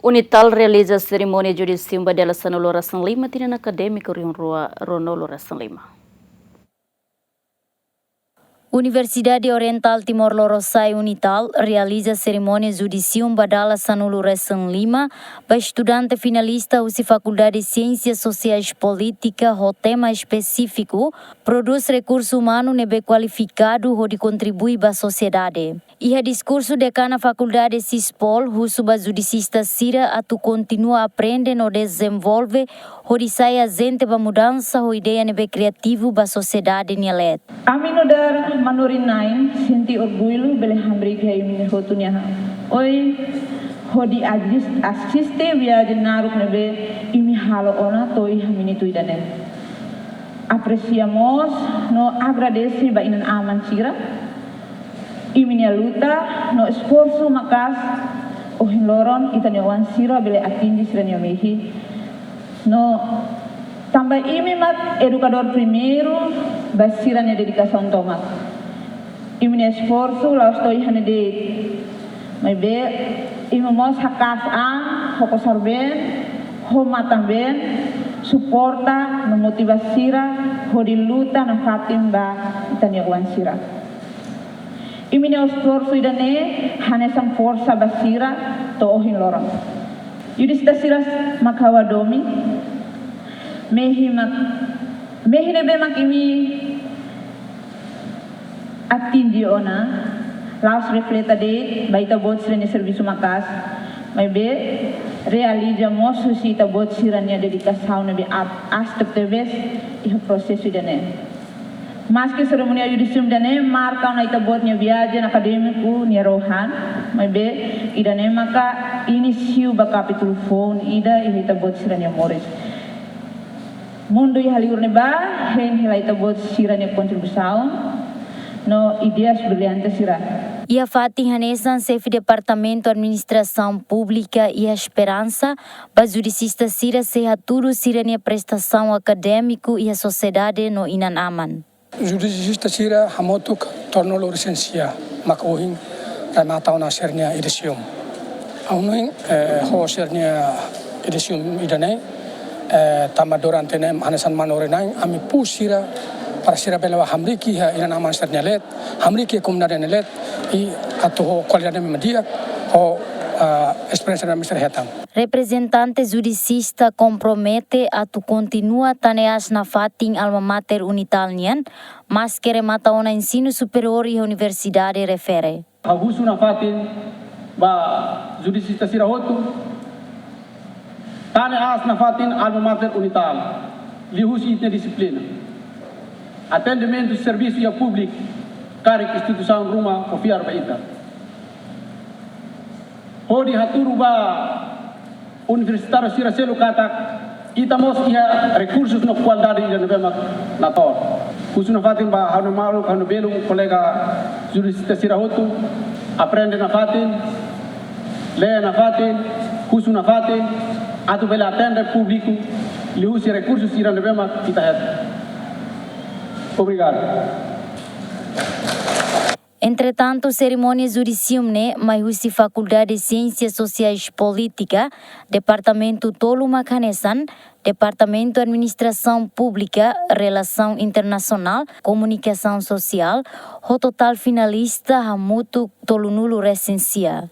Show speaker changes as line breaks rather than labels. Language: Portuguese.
UNITAL Realiza serimonia Judisium Dala sanulurasan 5 Tinan akademik ronulurasan 5.
Universidade Oriental Timor-Leste UNITAL realiza cerimônia Judisium Dala sanulurasan 5 para estudante finalista da Faculdade de Ciências Sociais e Política, o tema específico produz recurso humano nebe qualificado de contribuir para a sociedade. E o discurso de cada faculdade de CISPOL, o subjudicista Sira, atu continua a aprender e desenvolve, onde sai a gente para mudança, a ideia nebe criativo para a sociedade nielet.
Aminodar manurinain senti orgulho bele hamri que aí me rotunya. Oi, hodi assiste viagem naruk nebe imi halo ona toi hamini tuidane. Apreciamos, no agradece ba inan aman sira. Iminia luta, no esforço makas ohin loron itanyawan sira bele atindi siranya mehi. No tambah imi mat educador primeiro basiranya dedicação tomat. Iminia esforço laos toi hanede. Mai be imi mos hakas ang hokosar ben, homatan ben, suporta no motivasira, hodi luta na fatim ba itanyawan sira. Iminia esforço idane hanesang força basira to ohin loron. Yudista siras makawadomi mehi nebe mak imi atindi ona laos refleta de baita bot sirene serviço makas mai be realiza mosu sita bot sirania dedicação nebe aspect teves e processo idane. Mas que cerimônia Judisium dane marca na itabotnya viagem akademiku ni rohan, mai be idane maka inisiu ba capítulo phone ida itabot siranya moris. Mundo ihaliur ne ba hen hilai itabot siranya contribuição no ideias brilhantes sira.
E a Fatih Hanesan, chefe de Departamento de Administração Pública e a Esperança, para judicista Sira seja tudo sirania prestação acadêmico e a sociedade no Inan Aman.
Judicista Sira hamotuk tornolo licencia makohin matau na sernia edisium. Aunoin ho sernia edisium idane tamadoran tenem hanesan manorenain ami pusira para sira bela hamriki ha ina naman sernia let hamriki komunidade let I atu qualidade media ho experiência da Mr. Hetam.
Representante judicista compromete a tu continua taneas na fatin alma mater UNITAL nian, mas que remata ona ensino superior e universidade refere.
Abuso na fatin ba judicista sirahotu taneas na fatin alma mater UNITAL lihus itne disiplina. Atendimento de serviço e público karek instituição rumah ofiar ba ita. Hodi haturu ba universitário sira selo katak itamos ia recursos no qualidade ida nebemak na tor. Khusus na fatin ba hanu malu hanu belu colega jurista sira hotu aprende na fatin lê na fatin khusus na fatin atu bela atende público liusi recursos ida nebemak kita het. Obrigado.
Entretanto, cerimônia Judicium ne maihusi Faculdade de Ciências Sociais e Política, Departamento Tolu Makanesan, Departamento de Administração Pública, Relação Internacional, Comunicação Social, o total finalista hamutu tolunulo recensia.